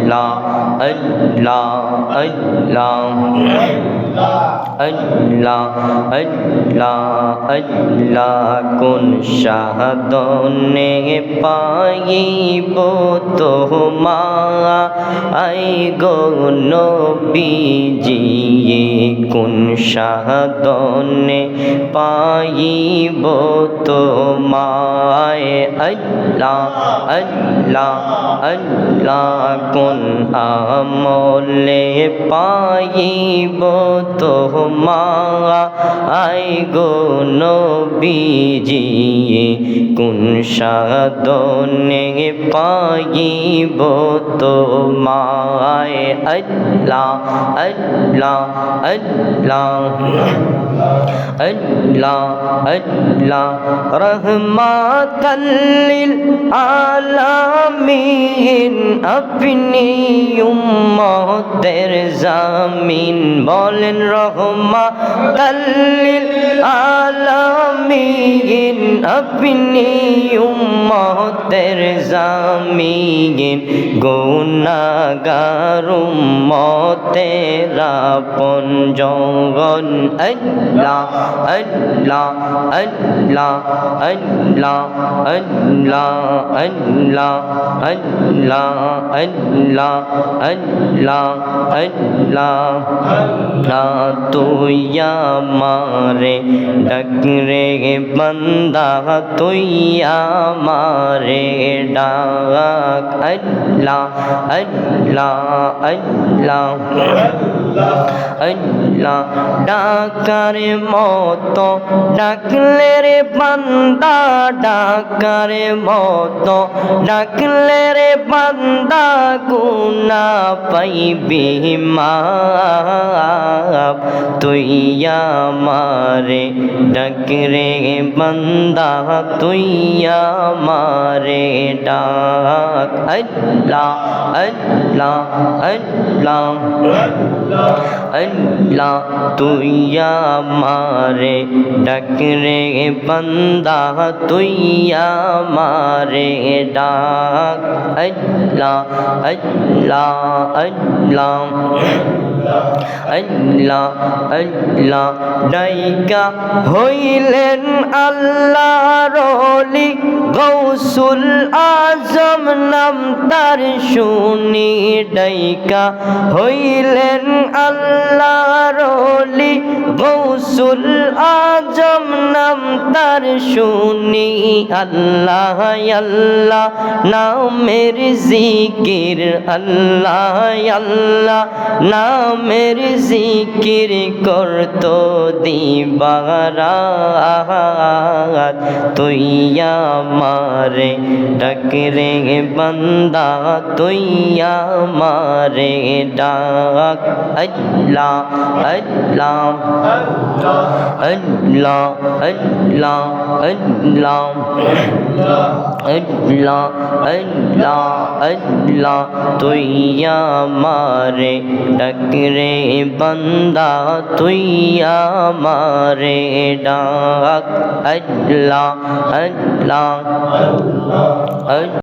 আল্লাহ আল্লাহ আল্লাহ আল্লাহ আল্লাহ আল্লাহ কোন সাধনে পাইব তোমায় গো নবীজি কোন সাধনে পাইব তোমায় আল্লাহ আল্লাহ আল্লাহ কোন আমলে পাইব তোমায় গো নবীজি কোন সাধনে পাইব তোমায় আল্লাহ আল্লাহ আল্লাহ আল্লাহ আল্লাহ রহমাতাল লিল আলামিন আপনি উম্মতের জামিন বলেন রহমাতাল লিল আলামিন আপনি উম্মতের জামিন গুনাহগার উম্মতের আপনজন আল্লাহ আল্লাহ আল্লাহ আল্লাহ আল্লাহ আল্লাহ আল্লাহ আল্লাহ আল্লাহ আল্লাহ তুই আমারে ডাক রে বান্দা তুই আমারে ডাক আল্লাহ আল্লাহ আল্লাহ আল্লাহ ডাকার মতো ডাকলে রে বান্দা ডাকার মতো ডাকলে রে বান্দা গুনাহ পাইবি মাপ তুই আমারে ডাক রে বান্দা তুই আমারে ডাক আল্লাহ আল্লাহ আল্লাহ আল্লাহ তুই আমারে ডাক রে বান্দা তুই আমারে ডাক আল্লাহ আল্লাহ আল্লাহ আল্লাহ আল্লাহ ডাইকা হইলেন আল্লাহর ওলি গৌসুল আজম নাম তার শুনি ডাইকা হইলেন আল্লাহর ওলি গৌসুল আজম নাম তার শুনি আল্লাহ আল্লাহ নামের জিকির আল্লাহ আল্লাহ নামের জিকির করতো দিবারাত তুই আমারে ডাক রে বান্দা তুই আমারে ডাক আল্লাহ আল্লাহ আল্লাহ আল্লাহ আল্লাহ আল্লাহ আল্লাহ আল্লাহ তুই আমারে ডাক রে বান্দা তুই আমারে ডাক আল্লাহ আল্লাহ